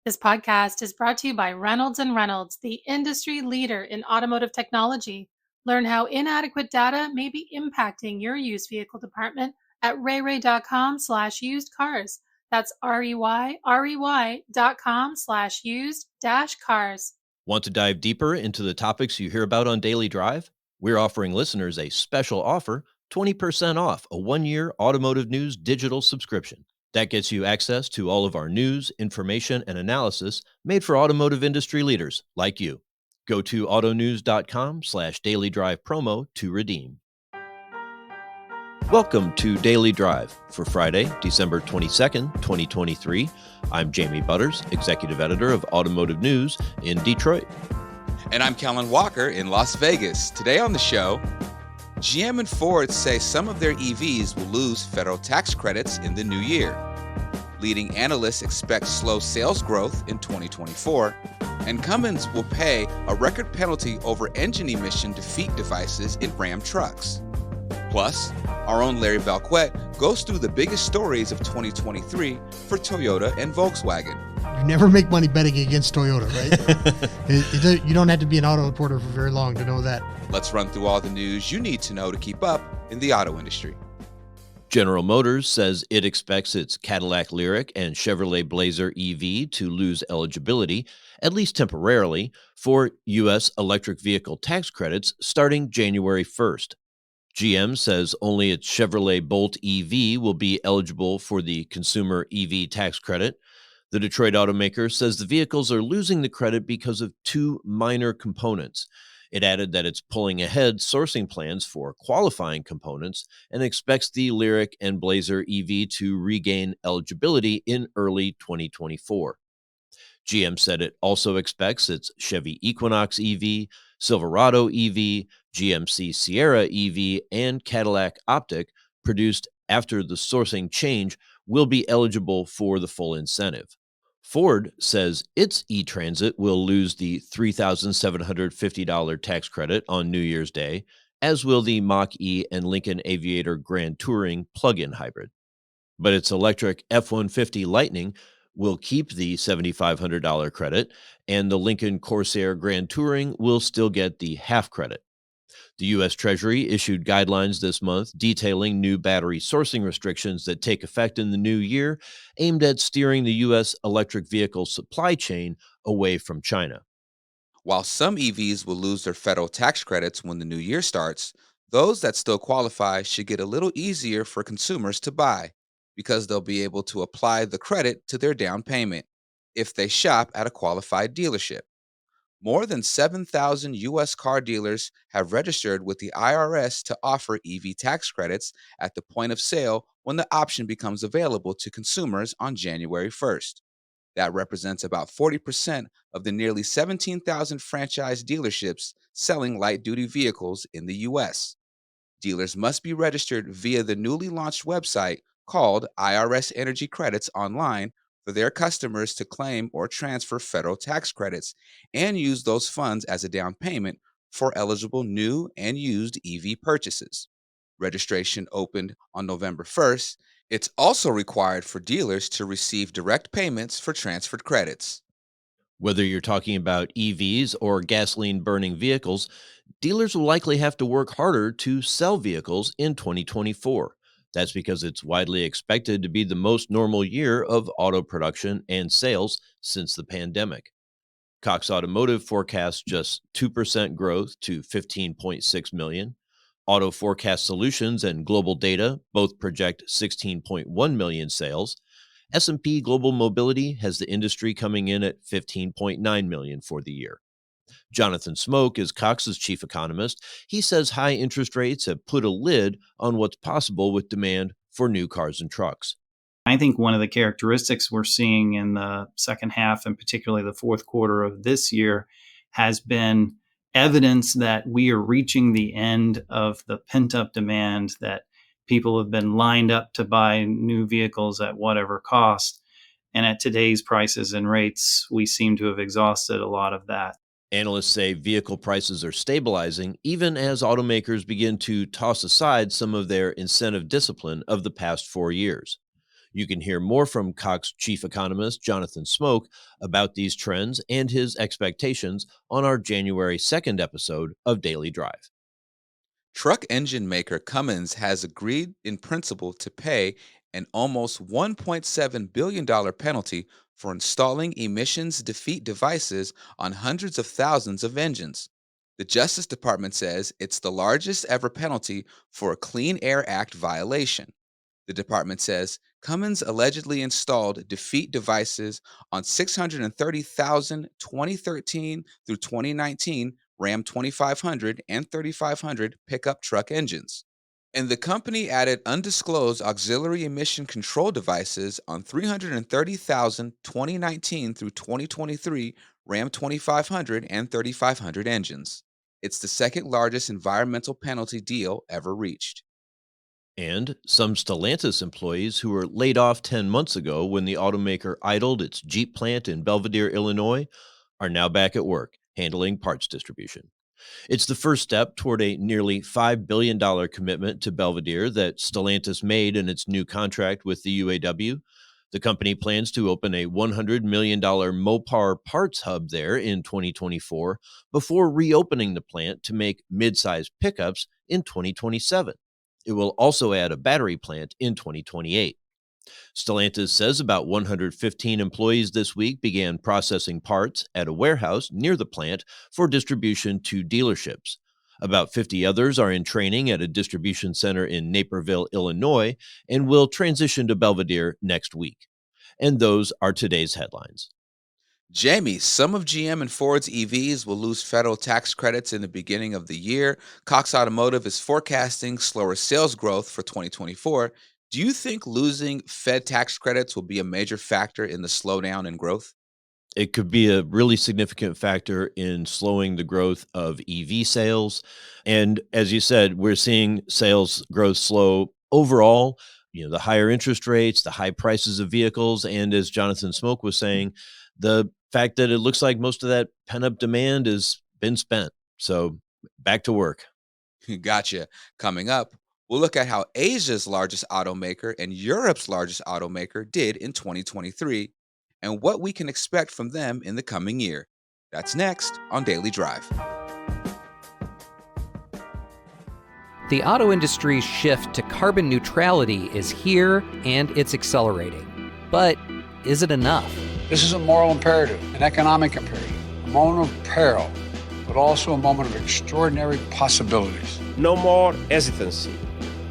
This podcast is brought to you by Reynolds and Reynolds, the industry leader in automotive technology. Learn how inadequate data may be impacting your used vehicle department at rayray.com/used cars. That's REYREY.com/used-cars. Want to dive deeper into the topics you hear about on Daily Drive? We're offering listeners a special offer, 20% off a 1-year Automotive News digital subscription. That gets you access to all of our news, information, and analysis made for automotive industry leaders like you. Go to autonews.com/Daily Drive promo to redeem. Welcome to Daily Drive for Friday, December 22nd, 2023. I'm Jamie Butters, Executive Editor of Automotive News in Detroit. And I'm Kellen Walker in Las Vegas. Today on the show, GM and Ford say some of their EVs will lose federal tax credits in the new year. Leading analysts expect slow sales growth in 2024. And Cummins will pay a record penalty over engine emission defeat devices in Ram trucks. Plus, our own Larry Vellequette goes through the biggest stories of 2023 for Toyota and Volkswagen. You never make money betting against Toyota, right? You don't have to be an auto reporter for very long to know that. Let's run through all the news you need to know to keep up in the auto industry. General Motors says it expects its Cadillac Lyriq and Chevrolet Blazer EV to lose eligibility, at least temporarily, for U.S. electric vehicle tax credits starting January 1st. GM says only its Chevrolet Bolt EV will be eligible for the consumer EV tax credit. The Detroit automaker says the vehicles are losing the credit because of two minor components. It added that it's pulling ahead sourcing plans for qualifying components and expects the Lyriq and Blazer EV to regain eligibility in early 2024. GM said it also expects its Chevy Equinox EV, Silverado EV, GMC Sierra EV, and Cadillac Optiq, produced after the sourcing change, will be eligible for the full incentive. Ford says its E-Transit will lose the $3,750 tax credit on New Year's Day, as will the Mach-E and Lincoln Aviator Grand Touring plug-in hybrid. But its electric F-150 Lightning will keep the $7,500 credit, and the Lincoln Corsair Grand Touring will still get the half credit. The U.S. Treasury issued guidelines this month detailing new battery sourcing restrictions that take effect in the new year, aimed at steering the U.S. electric vehicle supply chain away from China. While some EVs will lose their federal tax credits when the new year starts, those that still qualify should get a little easier for consumers to buy, because they'll be able to apply the credit to their down payment if they shop at a qualified dealership. More than 7,000 U.S. car dealers have registered with the IRS to offer EV tax credits at the point of sale when the option becomes available to consumers on January 1st. That represents about 40% of the nearly 17,000 franchise dealerships selling light-duty vehicles in the U.S. Dealers must be registered via the newly launched website called IRS Energy Credits Online for their customers to claim or transfer federal tax credits and use those funds as a down payment for eligible new and used EV purchases. Registration opened on November 1st. It's also required for dealers to receive direct payments for transferred credits. Whether you're talking about EVs or gasoline-burning vehicles, dealers will likely have to work harder to sell vehicles in 2024. That's because it's widely expected to be the most normal year of auto production and sales since the pandemic. Cox Automotive forecasts just 2% growth to 15.6 million. Auto Forecast Solutions and Global Data both project 16.1 million sales. S&P Global Mobility has the industry coming in at 15.9 million for the year. Jonathan Smoke is Cox's chief economist. He says high interest rates have put a lid on what's possible with demand for new cars and trucks. I think one of the characteristics we're seeing in the second half, and particularly the fourth quarter of this year, has been evidence that we are reaching the end of the pent-up demand that people have been lined up to buy new vehicles at whatever cost. And at today's prices and rates, we seem to have exhausted a lot of that. Analysts say vehicle prices are stabilizing even as automakers begin to toss aside some of their incentive discipline of the past 4 years. You can hear more from Cox chief economist Jonathan Smoke about these trends and his expectations on our January 2nd episode of Daily Drive. Truck engine maker Cummins has agreed in principle to pay an almost $1.7 billion penalty for installing emissions defeat devices on hundreds of thousands of engines. The Justice Department says it's the largest ever penalty for a Clean Air Act violation. The department says Cummins allegedly installed defeat devices on 630,000 2013 through 2019 Ram 2500 and 3500 pickup truck engines. And the company added undisclosed auxiliary emission control devices on 330,000 2019 through 2023 Ram 2500 and 3500 engines. It's the second largest environmental penalty deal ever reached. And some Stellantis employees who were laid off 10 months ago when the automaker idled its Jeep plant in Belvidere, Illinois, are now back at work, handling parts distribution. It's the first step toward a nearly $5 billion commitment to Belvidere that Stellantis made in its new contract with the UAW. The company plans to open a $100 million Mopar parts hub there in 2024 before reopening the plant to make mid-size pickups in 2027. It will also add a battery plant in 2028. Stellantis says about 115 employees this week began processing parts at a warehouse near the plant for distribution to dealerships. About 50 others are in training at a distribution center in Naperville, Illinois, and will transition to Belvidere next week. And those are today's headlines. Jamie, some of GM and Ford's EVs will lose federal tax credits in the beginning of the year. Cox Automotive is forecasting slower sales growth for 2024. Do you think losing Fed tax credits will be a major factor in the slowdown in growth? It could be a really significant factor in slowing the growth of EV sales. And as you said, we're seeing sales growth slow overall. The higher interest rates, the high prices of vehicles, and as Jonathan Smoke was saying, the fact that it looks like most of that pent-up demand has been spent. So back to work. Gotcha. Coming up, we'll look at how Asia's largest automaker and Europe's largest automaker did in 2023 and what we can expect from them in the coming year. That's next on Daily Drive. The auto industry's shift to carbon neutrality is here and it's accelerating. But is it enough? This is a moral imperative, an economic imperative, a moment of peril, but also a moment of extraordinary possibilities. No more hesitancy,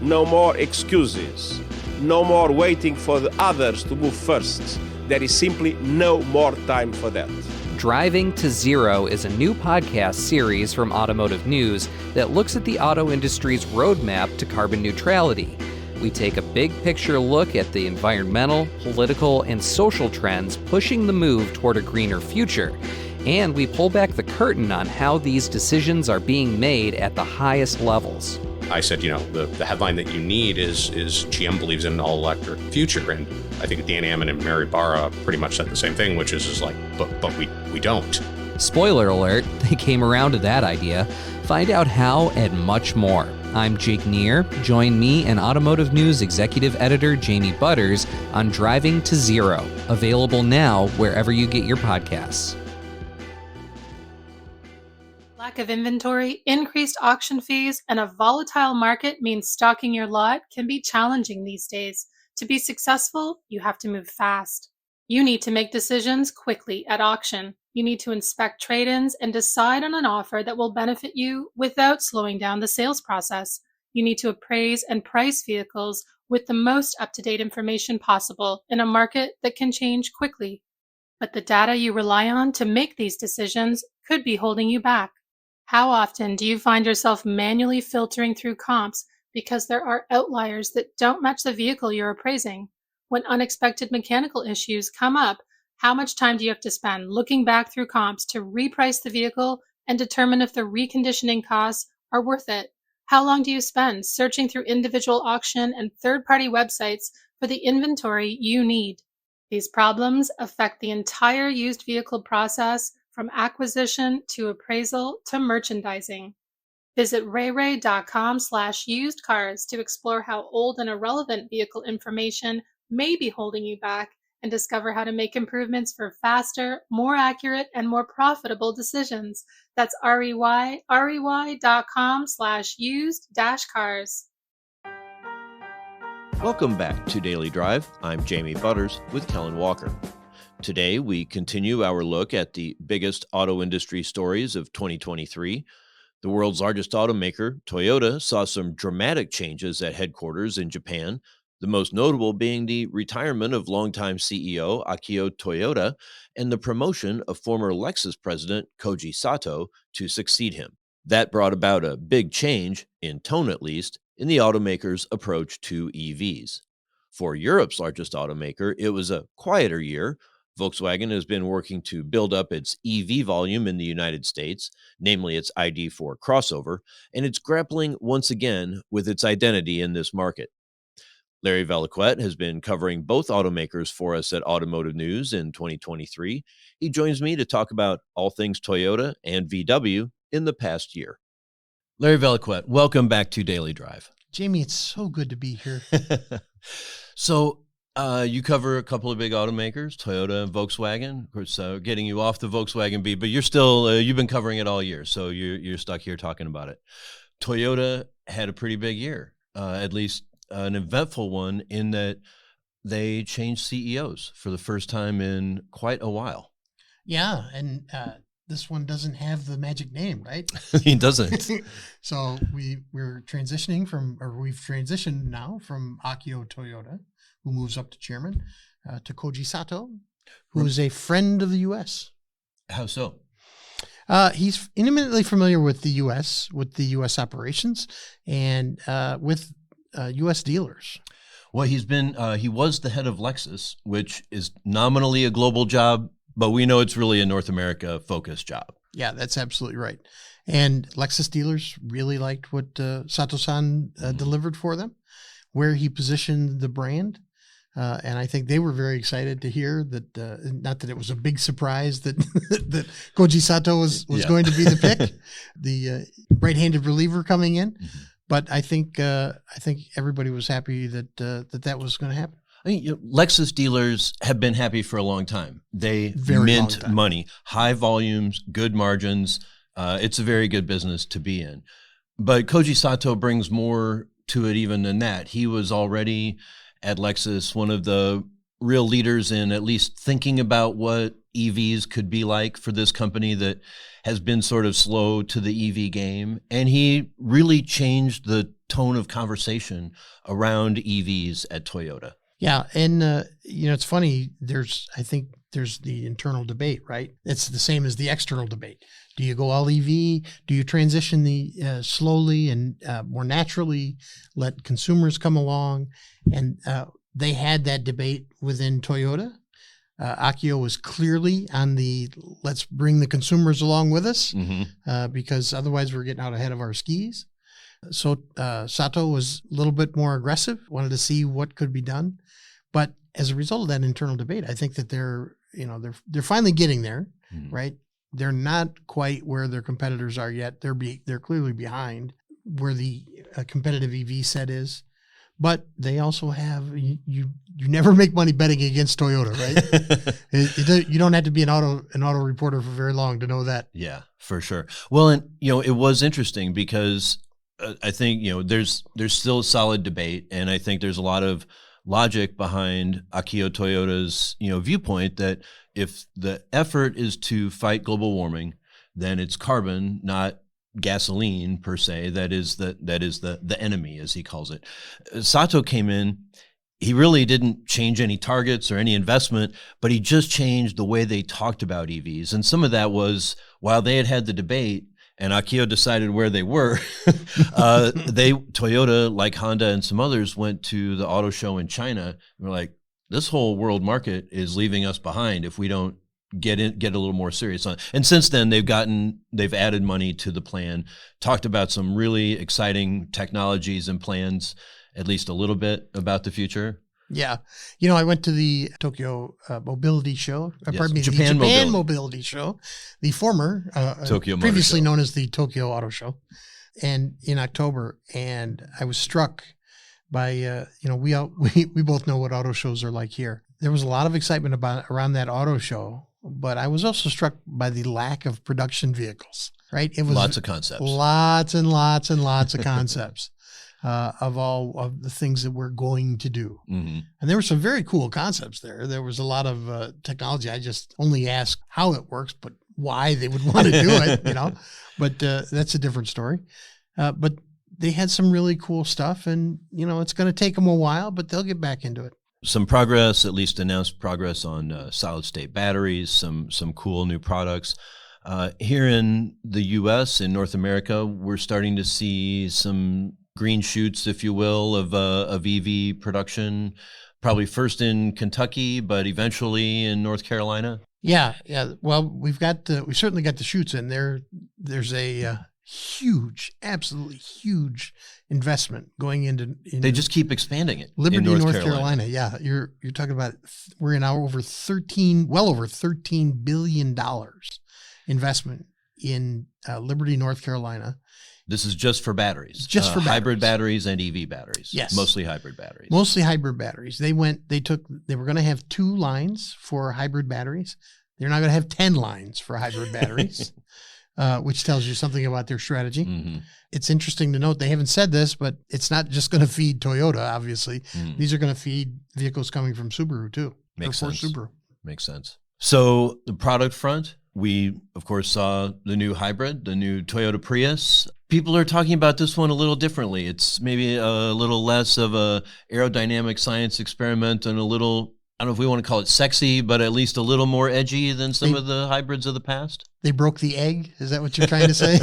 no more excuses, no more waiting for the others to move first. There is simply no more time for that. Driving to Zero is a new podcast series from Automotive News that looks at the auto industry's roadmap to carbon neutrality. We take a big picture look at the environmental, political, and social trends pushing the move toward a greener future. And we pull back the curtain on how these decisions are being made at the highest levels. I said, the headline that you need is GM believes in an all-electric future. And I think Dan Ammon and Mary Barra pretty much said the same thing, which is like, but we don't. Spoiler alert, they came around to that idea. Find out how and much more. I'm Jake Neer. Join me and Automotive News Executive Editor Jamie Butters on Driving to Zero, available now wherever you get your podcasts. Lack of inventory, increased auction fees, and a volatile market means stocking your lot can be challenging these days. To be successful, you have to move fast. You need to make decisions quickly at auction. You need to inspect trade-ins and decide on an offer that will benefit you without slowing down the sales process. You need to appraise and price vehicles with the most up-to-date information possible in a market that can change quickly. But the data you rely on to make these decisions could be holding you back. How often do you find yourself manually filtering through comps because there are outliers that don't match the vehicle you're appraising? When unexpected mechanical issues come up, how much time do you have to spend looking back through comps to reprice the vehicle and determine if the reconditioning costs are worth it? How long do you spend searching through individual auction and third-party websites for the inventory you need? These problems affect the entire used vehicle process, from acquisition to appraisal to merchandising. Visit rayray.com/usedcars to explore how old and irrelevant vehicle information may be holding you back, and discover how to make improvements for faster, more accurate, and more profitable decisions. That's rey.com/used-cars. Welcome back to Daily Drive. I'm Jamie Butters with Kellen Walker. Today, we continue our look at the biggest auto industry stories of 2023. The world's largest automaker, Toyota, saw some dramatic changes at headquarters in Japan, the most notable being the retirement of longtime CEO Akio Toyoda and the promotion of former Lexus president Koji Sato to succeed him. That brought about a big change, in tone at least, in the automaker's approach to EVs. For Europe's largest automaker, it was a quieter year. Volkswagen has been working to build up its EV volume in the United States, namely its ID.4 crossover, and it's grappling once again with its identity in this market. Larry Vellequette has been covering both automakers for us at Automotive News in 2023. He joins me to talk about all things Toyota and VW in the past year. Larry Vellequette, welcome back to Daily Drive. Jamie, it's so good to be here. So you cover a couple of big automakers, Toyota and Volkswagen. Of course, getting you off the Volkswagen beat, but you're still, you've been covering it all year, so you're stuck here talking about it. Toyota had a pretty big year, at least an eventful one, in that they changed CEOs for the first time in quite a while. Yeah, and this one doesn't have the magic name, right? He doesn't. So we've transitioned now from Akio Toyoda, who moves up to chairman, to Koji Sato, who is a friend of the U.S. How so? He's intimately familiar with the U.S., with the U.S. operations, and with U.S. dealers. Well, he was the head of Lexus, which is nominally a global job, but we know it's really a North America focused job. Yeah, that's absolutely right. And Lexus dealers really liked what Sato-san delivered for them, where he positioned the brand. And I think they were very excited to hear that, not that it was a big surprise that that Koji Sato was going to be the pick, the right-handed reliever coming in. Mm-hmm. But I think everybody was happy that that was going to happen. I mean, Lexus dealers have been happy for a long time. They mint money, high volumes, good margins. It's a very good business to be in. But Koji Sato brings more to it even than that. He was already at Lexus one of the real leaders in at least thinking about what EVs could be like for this company that has been sort of slow to the EV game. And he really changed the tone of conversation around EVs at Toyota. Yeah. And, it's funny. I think there's the internal debate, right? It's the same as the external debate. Do you go all EV? Do you transition slowly and more naturally, let consumers come along? And they had that debate within Toyota. Akio was clearly on the let's bring the consumers along with us, because otherwise we're getting out ahead of our skis. So Sato was a little bit more aggressive, wanted to see what could be done. But as a result of that internal debate, I think that they're finally getting there, right? They're not quite where their competitors are yet. They're clearly behind where the competitive EV set is. But they also have you never make money betting against Toyota, right? You don't have to be an auto reporter for very long to know that. Yeah, for sure. Well, and it was interesting because I think there's still a solid debate, and I think there's a lot of logic behind Akio Toyoda's viewpoint that if the effort is to fight global warming, then it's carbon, not gasoline per se, that is the enemy, as he calls it. Sato came in, he really didn't change any targets or any investment, but he just changed the way they talked about EVs. And some of that was while they had the debate and Akio decided where they were, Toyota, like Honda and some others, went to the auto show in China and were like, this whole world market is leaving us behind if we don't get a little more serious on it. And since then they've added money to the plan, talked about some really exciting technologies and plans, at least a little bit about the future. Yeah. I went to the Tokyo Mobility Show, the Japan Mobility Show, the former, Tokyo previously known as the Tokyo Auto Show, and in October. And I was struck by, we both know what auto shows are like here. There was a lot of excitement around that auto show, but I was also struck by the lack of production vehicles, right? It was lots of concepts, lots and lots and lots of concepts of all of the things that we're going to do. Mm-hmm. And there were some very cool concepts there. There was a lot of technology. I just only ask how it works, but why they would want to do it, but that's a different story. But they had some really cool stuff, and, it's going to take them a while, but they'll get back into it. Some progress, at least announced progress on solid-state batteries, some cool new products. Here in the U.S., in North America, we're starting to see some green shoots, if you will, of EV production, probably first in Kentucky, but eventually in North Carolina. Yeah. Well, we certainly got the shoots in there. There's a huge, absolutely huge investment going into. They just keep expanding it. Liberty, in North Carolina. Yeah, you're talking about. We're in well over $13 billion investment in Liberty, North Carolina. This is just for batteries. Just for hybrid batteries and EV batteries. Yes, mostly hybrid batteries. Mostly hybrid batteries. They were going to have 2 lines for hybrid batteries. They're not going to have 10 lines for hybrid batteries. Which tells you something about their strategy. Mm-hmm. It's interesting to note, they haven't said this, but it's not just going to feed Toyota, obviously. These are going to feed vehicles coming from Subaru, too. Makes sense. Subaru. Makes sense. So the product front, we, of course, saw the new hybrid, the new Toyota Prius. People are talking about this one a little differently. It's maybe a little less of a aerodynamic science experiment and a little, I don't know if we want to call it sexy, but at least a little more edgy than some of the hybrids of the past. They broke the egg? Is that what you're trying to say?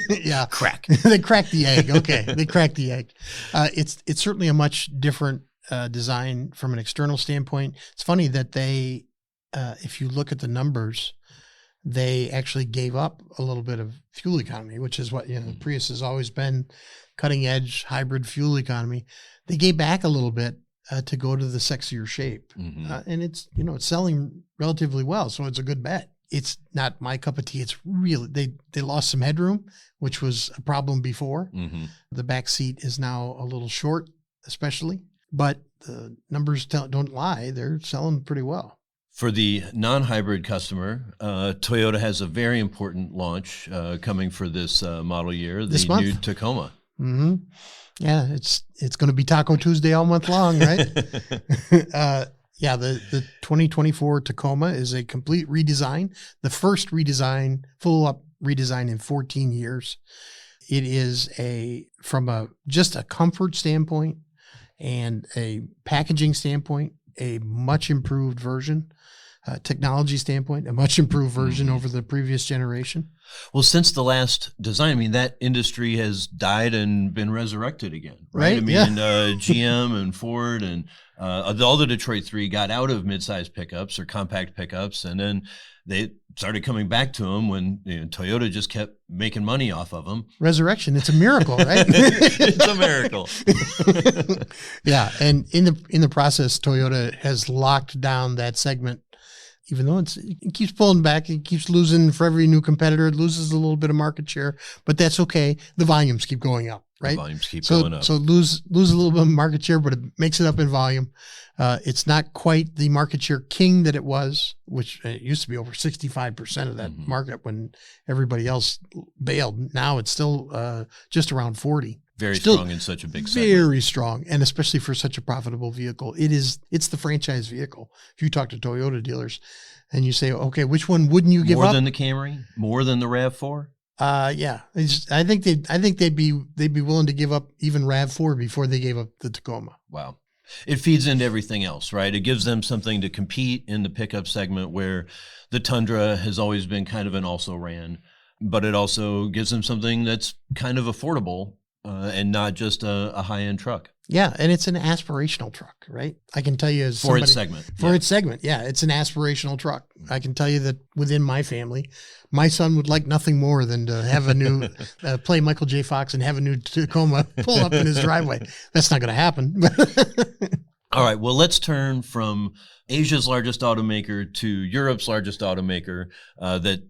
Yeah. Crack. They cracked the egg. Okay. They cracked the egg. It's certainly a much different design from an external standpoint. It's funny that they, if you look at the numbers, they actually gave up a little bit of fuel economy, which is what, the Prius has always been, cutting edge hybrid fuel economy. They gave back a little bit to go to the sexier shape. Mm-hmm. And it's, it's selling relatively well. So it's a good bet. It's not my cup of tea. It's really, they lost some headroom, which was a problem before. Mm-hmm. The back seat is now a little short, especially, but the numbers don't lie. They're selling pretty well. For the non-hybrid customer, Toyota has a very important launch coming for this model year, this month. New Tacoma. Mm-hmm. Yeah, it's going to be Taco Tuesday all month long, right? The 2024 Tacoma is a complete redesign, the first redesign, full-up redesign in 14 years. It is from just a comfort standpoint and a packaging standpoint, a much improved version. Technology standpoint, a much improved version over the previous generation. Well, since the last design, that industry has died and been resurrected again, right? GM and Ford and all the Detroit 3 got out of midsize pickups or compact pickups, and then they started coming back to them when Toyota just kept making money off of them. Resurrection, it's a miracle, right? It's a miracle. Yeah, and in the process, Toyota has locked down that segment. Even though it keeps pulling back, it keeps losing for every new competitor. It loses a little bit of market share, but that's okay. The volumes keep going up, right? The volumes keep going up. So lose a little bit of market share, but it makes it up in volume. It's not quite the market share king that it was, which it used to be over 65% of that market when everybody else bailed. Now it's still just around 40. Very strong in such a big segment. Very strong, and especially for such a profitable vehicle. It's the franchise vehicle. If you talk to Toyota dealers and you say, okay, which one wouldn't you give up? More than the Camry? More than the RAV4? Yeah. I think they'd be willing to give up even RAV4 before they gave up the Tacoma. Wow. It feeds into everything else, right? It gives them something to compete in the pickup segment where the Tundra has always been kind of an also-ran, but it also gives them something that's kind of affordable and not just a high-end truck. Yeah, and it's an aspirational truck, right? I can tell you as for its segment. Its segment, yeah, it's an aspirational truck. I can tell you that within my family, my son would like nothing more than to have a new, play Michael J. Fox and have a new Tacoma pull up in his driveway. That's not going to happen. All right, well, let's turn from Asia's largest automaker to Europe's largest automaker that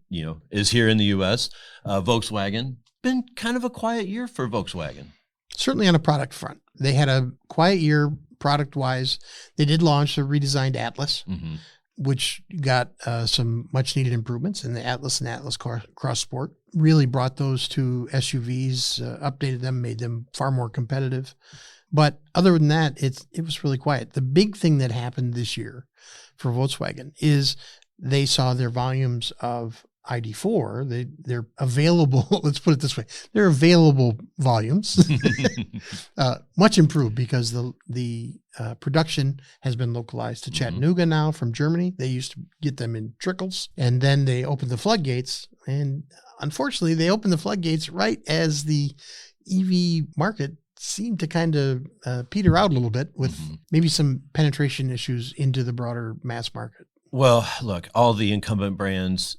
is here in the U.S., Volkswagen. Been kind of a quiet year for Volkswagen. certainly on a product front. They had a quiet year product-wise. They did launch a redesigned Atlas, which got some much-needed improvements in the Atlas and Atlas Cross Sport. Really brought those two SUVs, updated them, made them far more competitive. But other than that, it was really quiet. The big thing that happened this year for Volkswagen is they saw their volumes of ID4, they're available, let's put it this way, they're available volumes, much improved because the production has been localized to Chattanooga now from Germany. They used to get them in trickles, and then they opened the floodgates, and unfortunately they opened the floodgates right as the EV market seemed to kind of peter out a little bit with maybe some penetration issues into the broader mass market. Well, look, all the incumbent brands,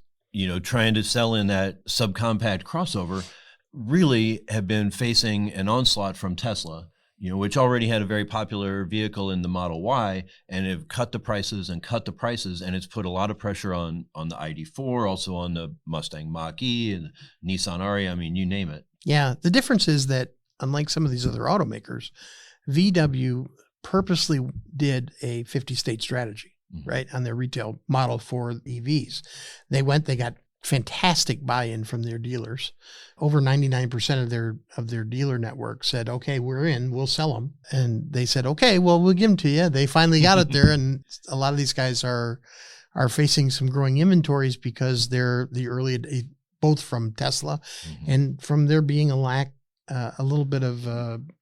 trying to sell in that subcompact crossover really have been facing an onslaught from Tesla, which already had a very popular vehicle in the Model Y, and have cut the prices, and it's put a lot of pressure on the ID4, also on the Mustang Mach-E and Nissan Ariya. I mean, you name it. Yeah. The difference is that unlike some of these other automakers, VW purposely did a 50-state strategy, right, on their retail model for EVs. They got fantastic buy-in from their dealers. Over 99% of their dealer network said, okay, we're in, we'll sell them. And they said, okay, well, we'll give them to you. They finally got it there. And a lot of these guys are facing some growing inventories because they're the early, both from Tesla and from there being a little bit of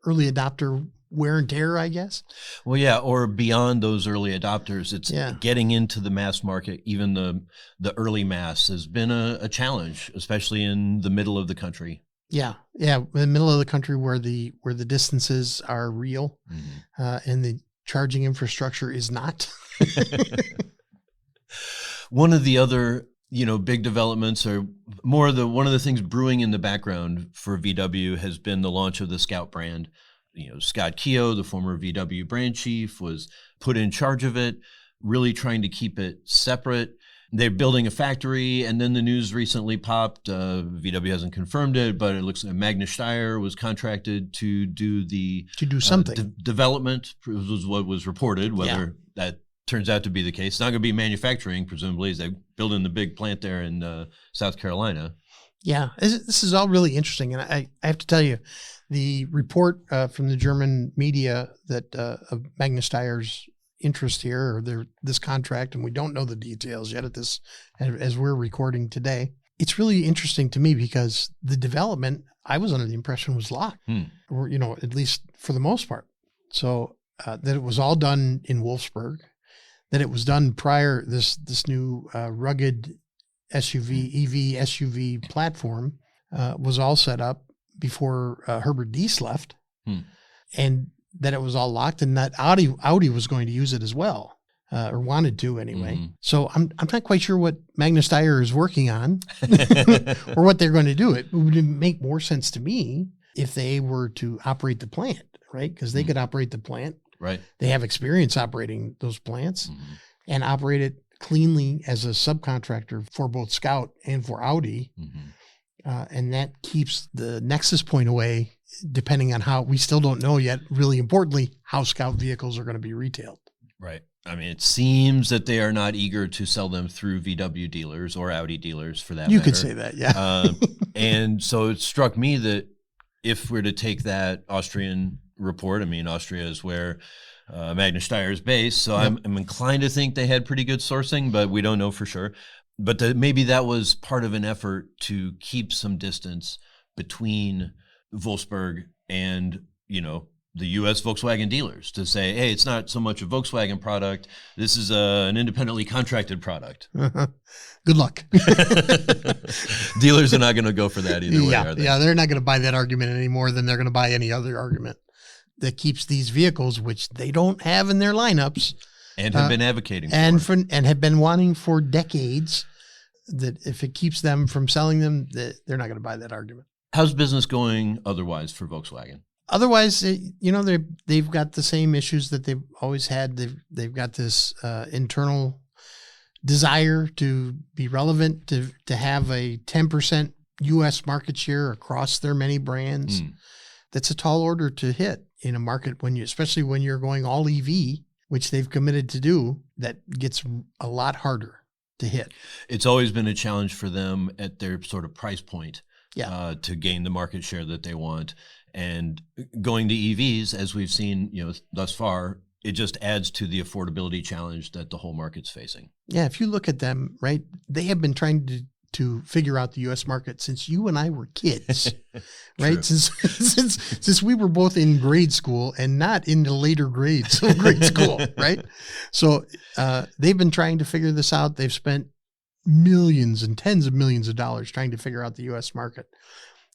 early adopter wear and tear, I guess. Well, yeah, or beyond those early adopters, it's getting into the mass market. Even the early mass has been a challenge, especially in the middle of the country. Yeah, in the middle of the country where the distances are real, and the charging infrastructure is not. One of the other big developments, or one of the things brewing in the background for VW has been the launch of the Scout brand. Scott Keogh, the former VW brand chief, was put in charge of it, really trying to keep it separate. They're building a factory, and then the news recently popped. VW hasn't confirmed it, but it looks like Magnus Steyr was contracted to do something. Development was what was reported. Whether that turns out to be the case, it's not going to be manufacturing, presumably, as they're building the big plant there in South Carolina. Yeah, this is all really interesting, and I have to tell you, the report from the German media that of Magnus Steyr's interest here, or this contract, and we don't know the details yet as we're recording today. It's really interesting to me because the development, I was under the impression, was locked, or at least for the most part. So that it was all done in Wolfsburg, that it was done prior this new rugged EV SUV platform was all set up before Herbert Diess left, and that it was all locked, and that Audi was going to use it as well, or wanted to anyway. So I'm not quite sure what Magnus Steyr is working on, or what they're going to do. It would make more sense to me if they were to operate the plant, right? Because they could operate the plant. Right. They have experience operating those plants and operate it cleanly as a subcontractor for both Scout and for Audi. And that keeps the nexus point away, depending on how, we still don't know yet, really importantly, how Scout vehicles are going to be retailed. Right. I mean, it seems that they are not eager to sell them through VW dealers or Audi dealers for that matter. You could say that, yeah. And so it struck me that if we're to take that Austrian report, I mean, Austria is where Magnus Steyr is based, so I'm inclined to think they had pretty good sourcing, but we don't know for sure. But maybe that was part of an effort to keep some distance between Wolfsburg and, the U.S. Volkswagen dealers, to say, hey, it's not so much a Volkswagen product. This is an independently contracted product. Good luck. Dealers are not going to go for that either way, are they? Yeah, they're not going to buy that argument any more than they're going to buy any other argument that keeps these vehicles, which they don't have in their lineups, and have been advocating for. And have been wanting for decades, that if it keeps them from selling them, they're not going to buy that argument. How's business going otherwise for Volkswagen? Otherwise, they've got the same issues that they've always had. They've got this internal desire to be relevant, to have a 10% U.S. market share across their many brands. that's a tall order to hit in a market especially when you're going all EV, which they've committed to do. That gets a lot harder to hit. It's always been a challenge for them at their sort of price point to gain the market share that they want. And going to EVs, as we've seen, thus far, it just adds to the affordability challenge that the whole market's facing. Yeah, if you look at them, right, they have been trying to figure out the U.S. market since you and I were kids, right? Since we were both in grade school and not in the later grades of grade school, right? So they've been trying to figure this out. They've spent millions and tens of millions of dollars trying to figure out the U.S. market.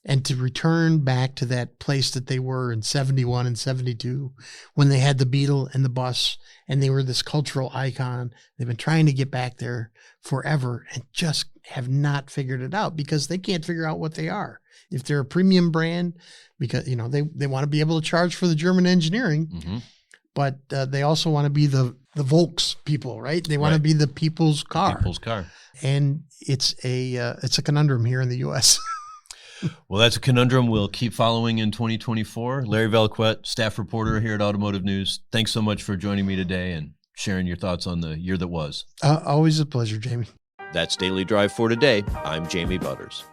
And to return back to that place that they were in 71 and 72 when they had the Beetle and the bus and they were this cultural icon. They've been trying to get back there forever and just have not figured it out because they can't figure out what they are. If they're a premium brand, because they want to be able to charge for the German engineering, but they also want to be the Volks people, right? They want to be the people's car. People's car. And it's a conundrum here in the U.S. Well, that's a conundrum we'll keep following in 2024. Larry Vellequette, staff reporter here at Automotive News. Thanks so much for joining me today and sharing your thoughts on the year that was. Always a pleasure, Jamie. That's Daily Drive for today. I'm Jamie Butters.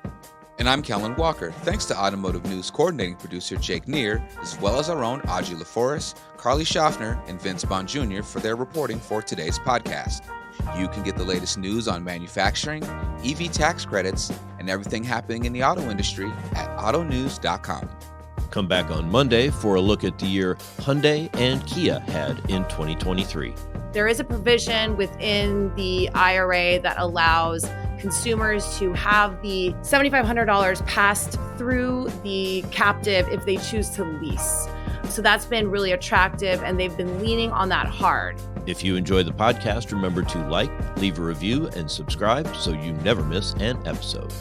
And I'm Kellen Walker. Thanks to Automotive News coordinating producer Jake Neer, as well as our own Audrey LaForest, Carly Schaffner, and Vince Bond Jr. for their reporting for today's podcast. You can get the latest news on manufacturing, EV tax credits, and everything happening in the auto industry at autonews.com. Come back on Monday for a look at the year Hyundai and Kia had in 2023. There is a provision within the IRA that allows consumers to have the $7,500 passed through the captive if they choose to lease. So that's been really attractive, and they've been leaning on that hard. If you enjoy the podcast, remember to like, leave a review, and subscribe so you never miss an episode.